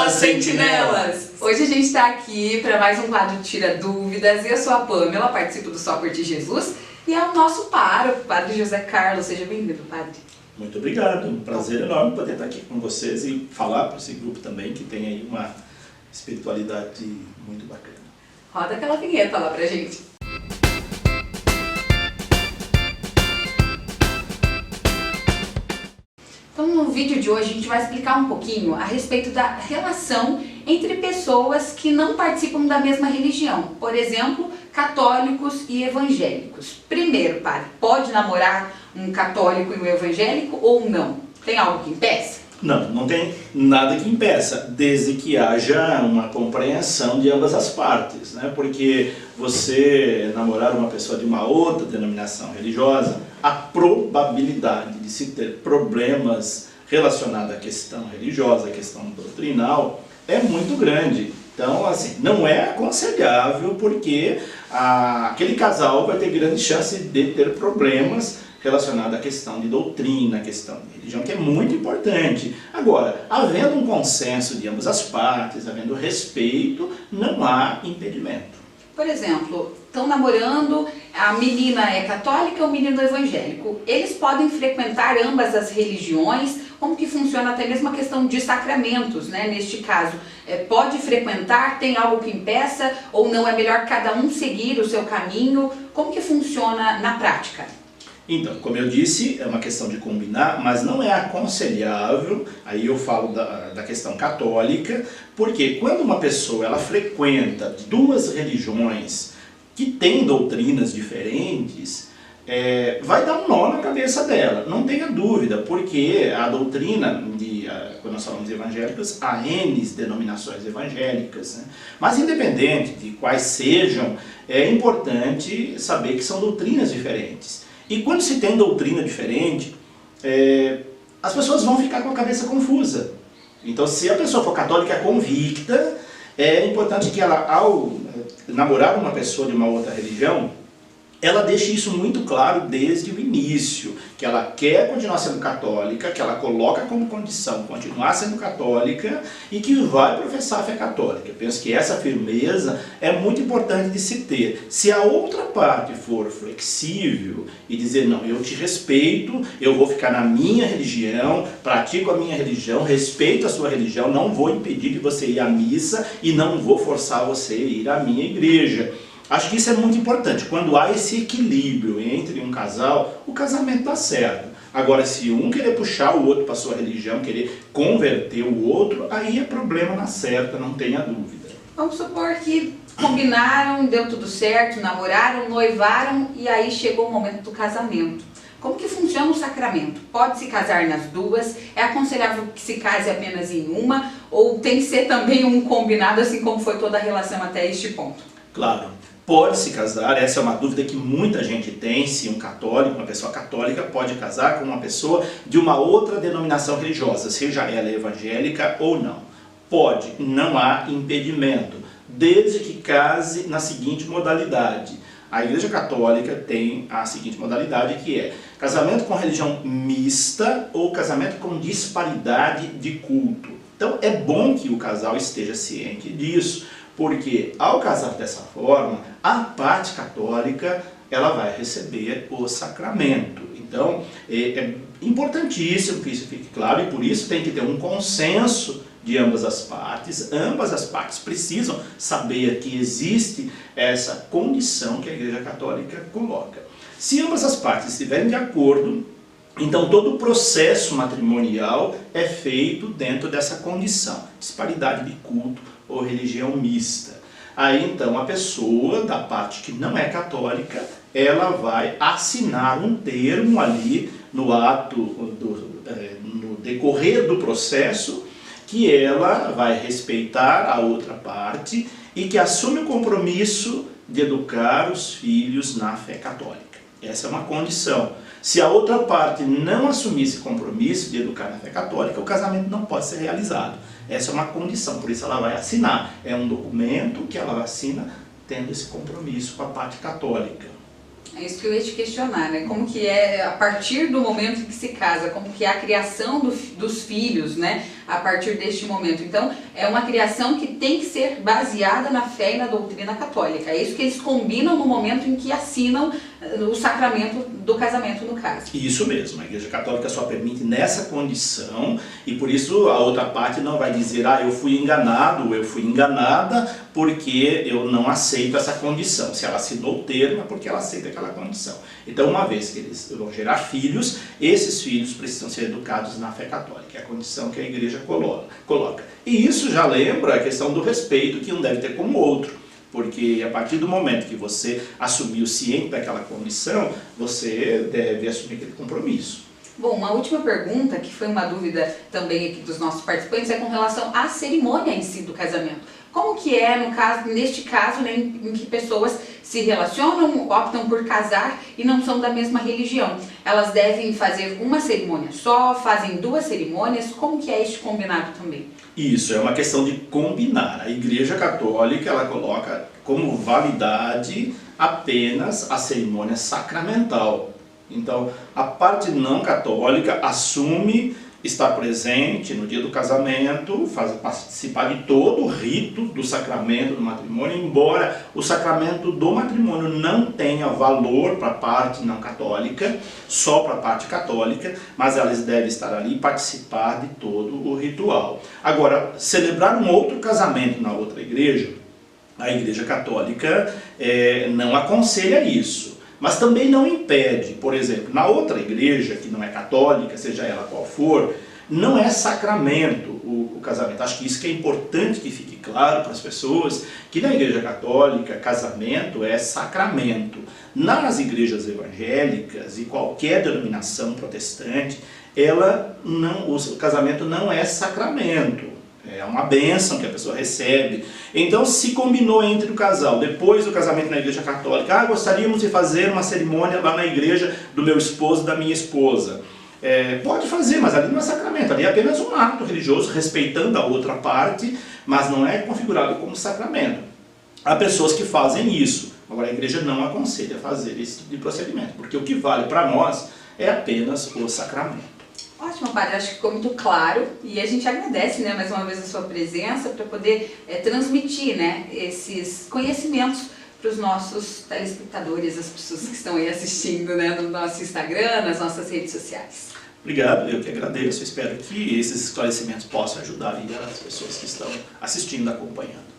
Fala, sentinelas! Hoje a gente está aqui para mais um quadro Tira Dúvidas. Eu sou a Pamela, participo do Só Curtir Jesus. E é o nosso pároco, o Padre José Carlos. Seja bem-vindo, Padre. Muito obrigado, um prazer enorme poder estar aqui com vocês e falar para esse grupo também que tem aí uma espiritualidade muito bacana. Roda aquela vinheta lá pra gente. Então, no vídeo de hoje a gente vai explicar um pouquinho a respeito da relação entre pessoas que não participam da mesma religião. Por exemplo, católicos e evangélicos. Primeiro, padre, pode namorar um católico e um evangélico ou não? Tem algo que impeça? Não, não tem nada que impeça, desde que haja uma compreensão de ambas as partes, né? Porque você namorar uma pessoa de uma outra denominação religiosa, a probabilidade de se ter problemas relacionados à questão religiosa, à questão doutrinal, é muito grande. Então, assim, não é aconselhável porque aquele casal vai ter grande chance de ter problemas relacionados à questão de doutrina, à questão de religião, que é muito importante. Agora, havendo um consenso de ambas as partes, havendo respeito, não há impedimento. Por exemplo, estão namorando, a menina é católica, o menino é evangélico. Eles podem frequentar ambas as religiões. Como que funciona até mesmo a questão de sacramentos, né? Neste caso, pode frequentar, tem algo que impeça, ou não, é melhor cada um seguir o seu caminho? Como que funciona na prática? Então, como eu disse, é uma questão de combinar, mas não é aconselhável, aí eu falo da questão católica, porque quando uma pessoa ela frequenta duas religiões que têm doutrinas diferentes, vai dar um nó na cabeça dela, não tenha dúvida, porque a doutrina, quando nós falamos de evangélicos, há N denominações evangélicas, né? Mas independente de quais sejam, é importante saber que são doutrinas diferentes. E quando se tem doutrina diferente, as pessoas vão ficar com a cabeça confusa. Então, se a pessoa for católica convicta, é importante que ela, ao namorar uma pessoa de uma outra religião, ela deixe isso muito claro desde o início, que ela quer continuar sendo católica, que ela coloca como condição continuar sendo católica e que vai professar a fé católica. Eu penso que essa firmeza é muito importante de se ter. Se a outra parte for flexível e dizer, não, eu te respeito, eu vou ficar na minha religião, pratico a minha religião, respeito a sua religião, não vou impedir de você ir à missa e não vou forçar você a ir à minha igreja. Acho que isso é muito importante. Quando há esse equilíbrio entre um casal, o casamento dá certo. Agora, se um querer puxar o outro para a sua religião, querer converter o outro, aí é problema na certa, não tenha dúvida. Vamos supor que combinaram, deu tudo certo, namoraram, noivaram e aí chegou o momento do casamento. Como que funciona o sacramento? Pode se casar nas duas? É aconselhável que se case apenas em uma? Ou tem que ser também um combinado, assim como foi toda a relação até este ponto? Claro. Pode se casar, essa é uma dúvida que muita gente tem, se um católico, uma pessoa católica pode casar com uma pessoa de uma outra denominação religiosa, seja ela evangélica ou não. Pode, não há impedimento, desde que case na seguinte modalidade. A Igreja Católica tem a seguinte modalidade, que é casamento com religião mista ou casamento com disparidade de culto. Então é bom que o casal esteja ciente disso, porque ao casar dessa forma, a parte católica ela vai receber o sacramento. Então é importantíssimo que isso fique claro e por isso tem que ter um consenso de ambas as partes. Ambas as partes precisam saber que existe essa condição que a Igreja Católica coloca. Se ambas as partes estiverem de acordo, então todo o processo matrimonial é feito dentro dessa condição, disparidade de culto ou religião mista. Aí então a pessoa da parte que não é católica, ela vai assinar um termo ali no ato, no decorrer do processo, que ela vai respeitar a outra parte e que assume o compromisso de educar os filhos na fé católica. Essa é uma condição. Se a outra parte não assumir esse compromisso de educar na fé católica, o casamento não pode ser realizado. Essa é uma condição, por isso ela vai assinar. É um documento que ela assina tendo esse compromisso com a parte católica. É isso que eu ia te questionar, né? Como que é, a partir do momento em que se casa, como que é a criação dos filhos, né? a partir deste momento. Então, é uma criação que tem que ser baseada na fé e na doutrina católica. É isso que eles combinam no momento em que assinam o sacramento do casamento, no caso. Isso mesmo, a Igreja Católica só permite nessa condição, e por isso a outra parte não vai dizer, eu fui enganado, eu fui enganada porque eu não aceito essa condição. Se ela assinou o termo é porque ela aceita aquela condição. Então, uma vez que eles vão gerar filhos, esses filhos precisam ser educados na fé católica, é a condição que a Igreja coloca. E isso já lembra a questão do respeito que um deve ter como outro. Porque a partir do momento que você assumiu ciente daquela condição, você deve assumir aquele compromisso. Bom, uma última pergunta, que foi uma dúvida também aqui dos nossos participantes, é com relação à cerimônia em si do casamento. Como que é, neste caso, né, em que pessoas se relacionam, optam por casar e não são da mesma religião? Elas devem fazer uma cerimônia só, fazem 2 cerimônias? Como que é este combinado também? Isso, é uma questão de combinar. A Igreja Católica, ela coloca como validade apenas a cerimônia sacramental. Então, a parte não católica assume estar presente no dia do casamento, participar de todo o rito do sacramento do matrimônio, embora o sacramento do matrimônio não tenha valor para a parte não católica, só para a parte católica, mas elas devem estar ali e participar de todo o ritual. Agora, celebrar um outro casamento na outra igreja, a Igreja Católica não aconselha isso. Mas também não impede, por exemplo, na outra igreja, que não é católica, seja ela qual for, não é sacramento o casamento. Acho que isso que é importante que fique claro para as pessoas, que na Igreja Católica, casamento é sacramento. Nas igrejas evangélicas e qualquer denominação protestante, o casamento não é sacramento. É uma bênção que a pessoa recebe. Então, se combinou entre o casal, depois do casamento na Igreja Católica, gostaríamos de fazer uma cerimônia lá na igreja do meu esposo e da minha esposa. Pode fazer, mas ali não é sacramento, ali é apenas um ato religioso, respeitando a outra parte, mas não é configurado como sacramento. Há pessoas que fazem isso, agora a igreja não aconselha fazer esse tipo de procedimento, porque o que vale para nós é apenas o sacramento. Ótimo, padre, acho que ficou muito claro e a gente agradece, né, mais uma vez a sua presença para poder transmitir, né, esses conhecimentos para os nossos telespectadores, as pessoas que estão aí assistindo, né, no nosso Instagram, nas nossas redes sociais. Obrigado, eu que agradeço, espero que esses esclarecimentos possam ajudar as pessoas que estão assistindo, acompanhando.